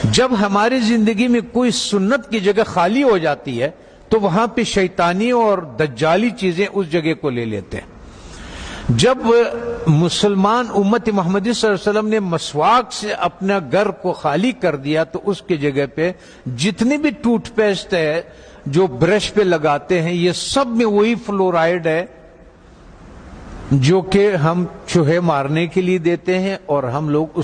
جب ہماری زندگی میں کوئی سنت کی جگہ خالی ہو جاتی ہے تو وہاں پہ شیطانی اور دجالی چیزیں اس جگہ کو لے لیتے ہیں۔ جب مسلمان امت محمدی صلی اللہ علیہ وسلم نے مسواک سے اپنا گھر کو خالی کر دیا تو اس کی جگہ پہ جتنی بھی ٹوتھ پیسٹ ہے جو برش پہ لگاتے ہیں یہ سب میں وہی فلورائڈ ہے جو کہ ہم چوہے مارنے کے لیے دیتے ہیں، اور ہم لوگ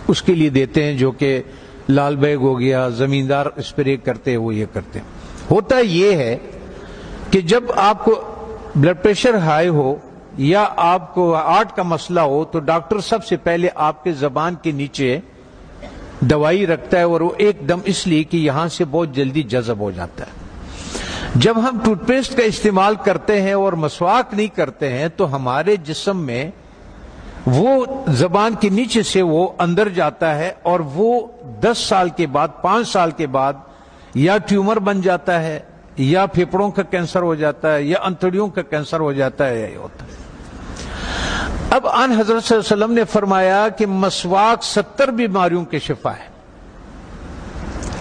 اس کے لیے دیتے ہیں جو کہ لال بیگ ہو گیا، زمیندار اسپرے کرتے ہیں، وہ یہ کرتے ہیں۔ ہوتا یہ ہے کہ جب آپ کو بلڈ پریشر ہائی ہو یا آپ کو ہارٹ کا مسئلہ ہو تو ڈاکٹر سب سے پہلے آپ کے زبان کے نیچے دوائی رکھتا ہے، اور وہ ایک دم اس لیے کہ یہاں سے بہت جلدی جذب ہو جاتا ہے۔ جب ہم ٹوتھ پیسٹ کا استعمال کرتے ہیں اور مسواک نہیں کرتے ہیں تو ہمارے جسم میں وہ زبان کے نیچے سے وہ اندر جاتا ہے، اور وہ 10 سال کے بعد 5 سال کے بعد یا ٹیومر بن جاتا ہے یا پھیپھڑوں کا کینسر ہو جاتا ہے یا انتڑیوں کا کینسر ہو جاتا ہے، یہ ہوتا ہے۔ اب آن حضرت صلی اللہ علیہ وسلم نے فرمایا کہ مسواک 70 بیماریوں کے شفا ہے۔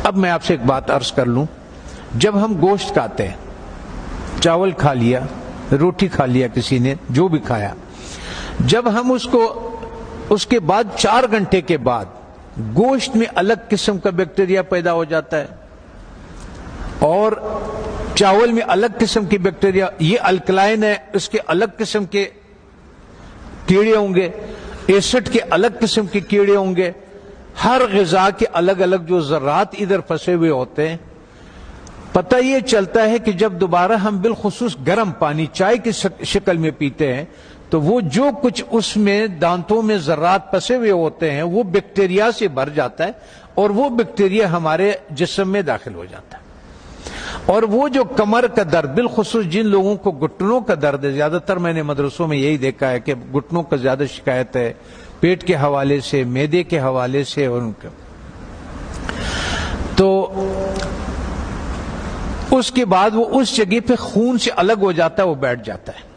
اب میں آپ سے ایک بات عرض کر لوں، جب ہم گوشت کھاتے ہیں، چاول کھا لیا، روٹی کھا لیا، کسی نے جو بھی کھایا، جب ہم اس کے بعد 4 گھنٹے کے بعد گوشت میں الگ قسم کا بیکٹیریا پیدا ہو جاتا ہے اور چاول میں الگ قسم کی بیکٹیریا، یہ الکلائن ہے، اس کے الگ قسم کے کیڑے ہوں گے، ایسڈ کے الگ قسم کے کیڑے ہوں گے، ہر غذا کے الگ الگ جو ذرات ادھر پھنسے ہوئے ہوتے ہیں۔ پتہ یہ چلتا ہے کہ جب دوبارہ ہم بالخصوص گرم پانی چائے کی شکل میں پیتے ہیں تو وہ جو کچھ اس میں دانتوں میں ذرات پھنسے ہوئے ہوتے ہیں وہ بیکٹیریا سے بھر جاتا ہے، اور وہ بیکٹیریا ہمارے جسم میں داخل ہو جاتا ہے۔ اور وہ جو کمر کا درد، بالخصوص جن لوگوں کو گھٹنوں کا درد ہے، زیادہ تر میں نے مدرسوں میں یہی دیکھا ہے کہ گھٹنوں کا زیادہ شکایت ہے، پیٹ کے حوالے سے، معدے کے حوالے سے، اور ان کا تو اس کے بعد وہ اس جگہ پہ خون سے الگ ہو جاتا ہے، وہ بیٹھ جاتا ہے۔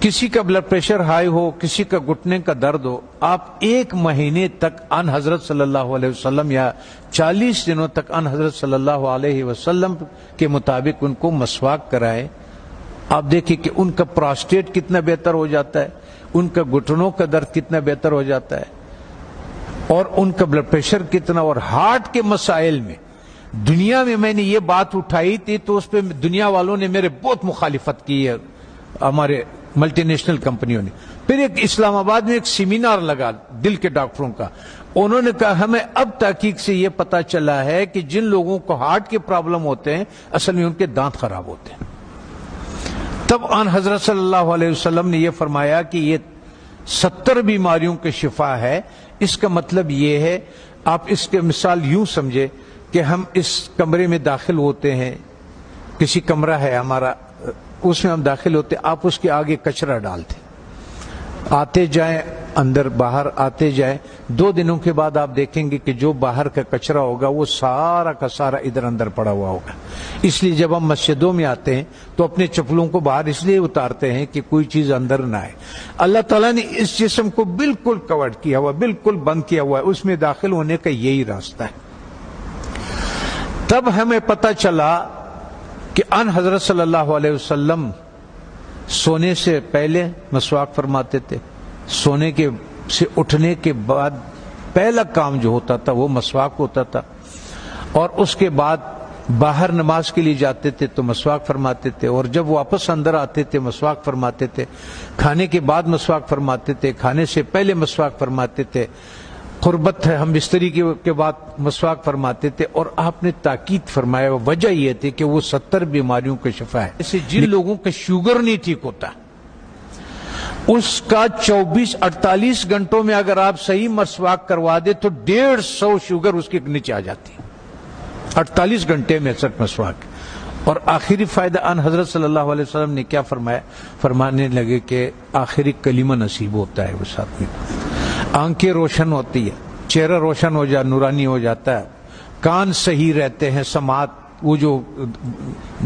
کسی کا بلڈ پریشر ہائی ہو، کسی کا گھٹنے کا درد ہو، آپ 1 مہینے تک ان حضرت صلی اللہ علیہ وسلم یا 40 دنوں تک ان حضرت صلی اللہ علیہ وسلم کے مطابق ان کو مسواک کرائیں۔ آپ دیکھیں کہ ان کا پراسٹیٹ کتنا بہتر ہو جاتا ہے، ان کا گھٹنوں کا درد کتنا بہتر ہو جاتا ہے، اور ان کا بلڈ پریشر کتنا، اور ہارٹ کے مسائل میں دنیا میں نے یہ بات اٹھائی تھی تو اس پہ دنیا والوں نے میرے بہت مخالفت کی ہے، ہمارے ملٹی نیشنل کمپنیوں نے۔ پھر ایک اسلام آباد میں ایک سیمینار لگا دل کے ڈاکٹروں کا، انہوں نے کہا ہمیں اب تحقیق سے یہ پتا چلا ہے کہ جن لوگوں کو ہارٹ کے پرابلم ہوتے ہیں اصل میں ان کے دانت خراب ہوتے ہیں۔ تب آن حضرت صلی اللہ علیہ وسلم نے یہ فرمایا کہ یہ 70 بیماریوں کے شفا ہے۔ اس کا مطلب یہ ہے، آپ اس کے مثال یوں سمجھے کہ ہم اس کمرے میں داخل ہوتے ہیں، کسی کمرہ ہے ہمارا، اس میں ہم داخل ہوتے، آپ اس کے آگے کچرا ڈالتے، آتے جائیں اندر باہر آتے جائیں، 2 دنوں کے بعد آپ دیکھیں گے کہ جو باہر کا کچرا ہوگا وہ سارا کا سارا ادھر اندر پڑا ہوا ہوگا۔ اس لیے جب ہم مسجدوں میں آتے ہیں تو اپنے چپلوں کو باہر اس لیے اتارتے ہیں کہ کوئی چیز اندر نہ آئے۔ اللہ تعالیٰ نے اس جسم کو بالکل کور کیا ہوا، بالکل بند کیا ہوا ہے، اس میں داخل ہونے کا یہی راستہ ہے۔ تب ہمیں پتہ چلا کہ ان حضرت صلی اللہ علیہ وسلم سونے سے پہلے مسواک فرماتے تھے، سونے کے سے اٹھنے کے بعد پہلا کام جو ہوتا تھا وہ مسواک ہوتا تھا، اور اس کے بعد باہر نماز کے لیے جاتے تھے تو مسواک فرماتے تھے، اور جب واپس اندر آتے تھے مسواک فرماتے تھے، کھانے کے بعد مسواک فرماتے تھے، کھانے سے پہلے مسواک فرماتے تھے، قربت ہے ہم بستری کے بعد مسواک فرماتے تھے۔ اور آپ نے تاکید فرمایا، وجہ یہ تھی کہ وہ 70 بیماریوں کا شفا ہے۔ اسے جن لوگوں کا شوگر نہیں ٹھیک ہوتا اس کا 24-48 گھنٹوں میں اگر آپ صحیح مسواک کروا دے تو 150 شوگر اس کے نیچے آ جاتی ہے، 48 گھنٹے میں صرف مسواک۔ اور آخری فائدہ ان حضرت صلی اللہ علیہ وسلم نے کیا فرمایا، فرمانے لگے کہ آخری کلمہ نصیب ہوتا ہے اس آدمی کو، آنکھیں روشن ہوتی ہے، چہرہ روشن ہو جاتا، نورانی ہو جاتا ہے، کان صحیح رہتے ہیں، سماعت وہ جو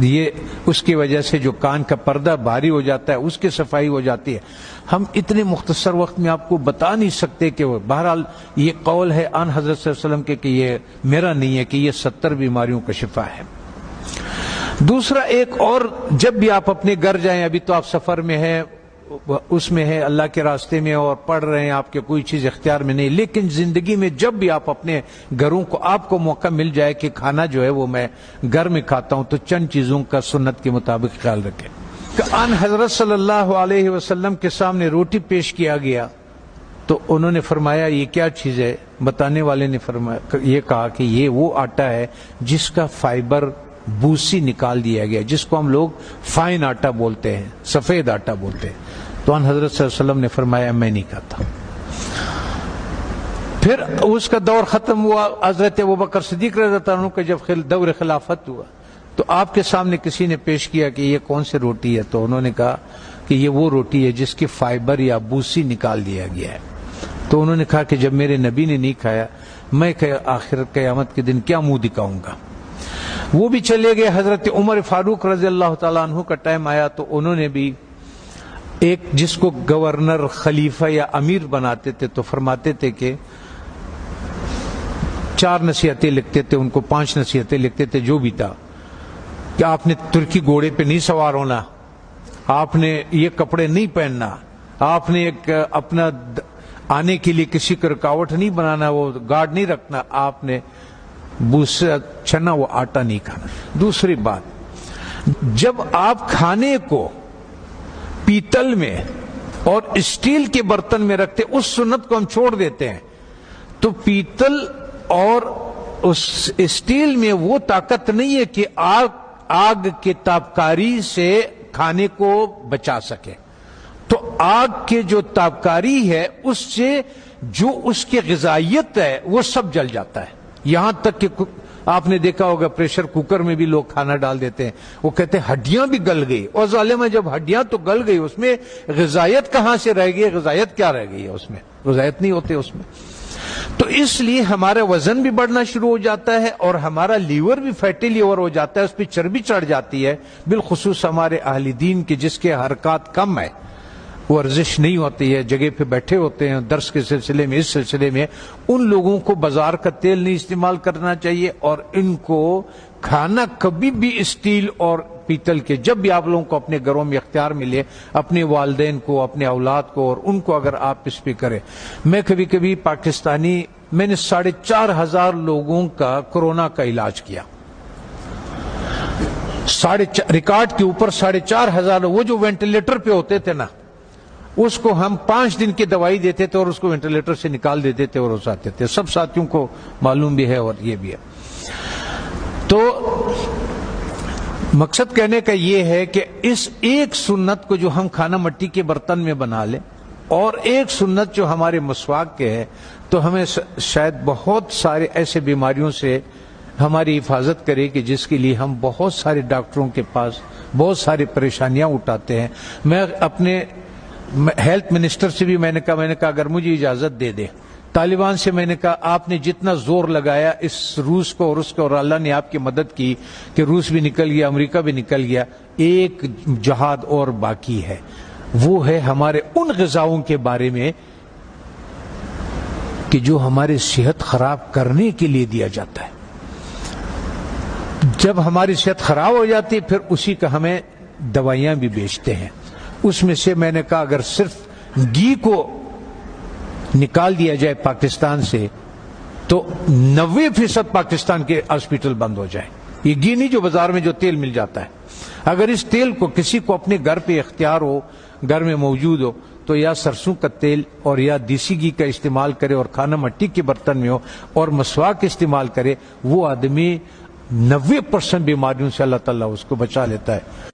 یہ اس کی وجہ سے جو کان کا پردہ بھاری ہو جاتا ہے اس کی صفائی ہو جاتی ہے. ہم اتنے مختصر وقت میں آپ کو بتا نہیں سکتے کہ وہ بہرحال یہ قول ہے آن حضرت صلی اللہ علیہ وسلم کے کہ یہ میرا نہیں ہے کہ یہ 70 بیماریوں کا شفا ہے. دوسرا ایک اور، جب بھی آپ اپنے گھر جائیں، ابھی تو آپ سفر میں ہیں، اس میں ہے اللہ کے راستے میں اور پڑھ رہے ہیں، آپ کے کوئی چیز اختیار میں نہیں، لیکن زندگی میں جب بھی آپ اپنے گھروں کو آپ کو موقع مل جائے کہ کھانا جو ہے وہ میں گھر میں کھاتا ہوں، تو چند چیزوں کا سنت کے مطابق خیال رکھیں. ان حضرت صلی اللہ علیہ وسلم کے سامنے روٹی پیش کیا گیا تو انہوں نے فرمایا یہ کیا چیز ہے؟ بتانے والے نے فرمایا، یہ کہا کہ یہ وہ آٹا ہے جس کا فائبر بوسی نکال دیا گیا، جس کو ہم لوگ فائن آٹا بولتے ہیں، سفید آٹا بولتے ہیں. تو ان حضرت صلی اللہ علیہ وسلم نے فرمایا میں نہیں کھاتا. پھر اس کا دور ختم ہوا، حضرت ابوبکر صدیق رضی اللہ عنہ کا جب دور خلافت ہوا تو آپ کے سامنے کسی نے پیش کیا کہ یہ کون سی روٹی ہے؟ تو انہوں نے کہا کہ یہ وہ روٹی ہے جس کی فائبر یا بوسی نکال دیا گیا ہے. تو انہوں نے کہا کہ جب میرے نبی نے نہیں کھایا، میں آخر قیامت کے دن کیا منہ دکھاؤں گا؟ وہ بھی چلے گئے. حضرت عمر فاروق رضی اللہ تعالیٰ عنہ کا ٹائم آیا تو انہوں نے بھی ایک جس کو گورنر، خلیفہ یا امیر بناتے تھے تو فرماتے تھے کہ 4 نصیحتیں لکھتے تھے، ان کو 5 نصیحتیں لکھتے تھے، جو بھی تھا کہ آپ نے ترکی گھوڑے پہ نہیں سوار ہونا، آپ نے یہ کپڑے نہیں پہننا، آپ نے ایک اپنا آنے کے لیے کسی کو رکاوٹ نہیں بنانا، وہ گارڈ نہیں رکھنا، آپ نے بوسا چنا وہ آٹا نہیں کھانا. دوسری بات، جب آپ کھانے کو پیتل میں اور اسٹیل کے برتن میں رکھتے، اس سنت کو ہم چھوڑ دیتے ہیں. تو پیتل اور اس اسٹیل میں وہ طاقت نہیں ہے کہ آگ کے تابکاری سے کھانے کو بچا سکے. تو آگ کے جو تابکاری ہے اس سے جو اس کی غذائیت ہے وہ سب جل جاتا ہے. یہاں تک کہ آپ نے دیکھا ہوگا پریشر کوکر میں بھی لوگ کھانا ڈال دیتے ہیں، وہ کہتے ہیں ہڈیاں بھی گل گئی. اور ظالمہ جب ہڈیاں تو گل گئی، اس میں غذائیت کہاں سے رہ گئی؟ غذائیت کیا رہ گئی ہے اس میں؟ غذائیت نہیں ہوتے اس میں. تو اس لیے ہمارا وزن بھی بڑھنا شروع ہو جاتا ہے اور ہمارا لیور بھی فیٹی لیور ہو جاتا ہے، اس پہ چربی چڑھ جاتی ہے. بالخصوص ہمارے اہل دین کے جس کے حرکات کم ہے، ورزش نہیں ہوتی ہے، جگہ پہ بیٹھے ہوتے ہیں درس کے سلسلے میں، اس سلسلے میں ان لوگوں کو بازار کا تیل نہیں استعمال کرنا چاہیے. اور ان کو کھانا کبھی بھی اسٹیل اور پیتل کے، جب بھی آپ لوگوں کو اپنے گھروں میں اختیار ملے، اپنے والدین کو، اپنے اولاد کو اور ان کو اگر آپ اس پہ کریں. میں کبھی کبھی پاکستانی، میں نے 4,500 لوگوں کا کورونا کا علاج کیا، ریکارڈ کے اوپر 4,500. وہ جو وینٹیلیٹر پہ ہوتے تھے نا، اس کو ہم 5 دن کی دوائی دیتے تھے اور اس کو وینٹیلیٹر سے نکال دیتے تھے اور اس آتے تھے. سب ساتھیوں کو معلوم بھی ہے اور یہ بھی ہے. تو مقصد کہنے کا یہ ہے کہ اس ایک سنت کو جو ہم کھانا مٹی کے برتن میں بنا لیں، اور ایک سنت جو ہمارے مسواک کے ہے، تو ہمیں شاید بہت سارے ایسے بیماریوں سے ہماری حفاظت کرے کہ جس کے لیے ہم بہت سارے ڈاکٹروں کے پاس بہت ساری پریشانیاں اٹھاتے ہیں. میں اپنے ہیلتھ منسٹر سے بھی میں نے کہا اگر مجھے اجازت دے دے، طالبان سے میں نے کہا آپ نے جتنا زور لگایا اس روس کو اور اس کو، اور اللہ نے آپ کی مدد کی کہ روس بھی نکل گیا، امریکہ بھی نکل گیا، ایک جہاد اور باقی ہے. وہ ہے ہمارے ان غذاؤں کے بارے میں کہ جو ہماری صحت خراب کرنے کے لیے دیا جاتا ہے. جب ہماری صحت خراب ہو جاتی ہے پھر اسی کا ہمیں دوائیاں بھی بیچتے ہیں. اس میں سے میں نے کہا اگر صرف گھی کو نکال دیا جائے پاکستان سے تو 90% پاکستان کے ہاسپٹل بند ہو جائے. یہ گھی نہیں جو بازار میں جو تیل مل جاتا ہے. اگر اس تیل کو کسی کو اپنے گھر پہ اختیار ہو، گھر میں موجود ہو، تو یا سرسوں کا تیل اور یا دیسی گھی کا استعمال کرے اور کھانا مٹی کے برتن میں ہو اور مسواک استعمال کرے. وہ آدمی 90% بیماریوں سے اللہ تعالیٰ اس کو بچا لیتا ہے.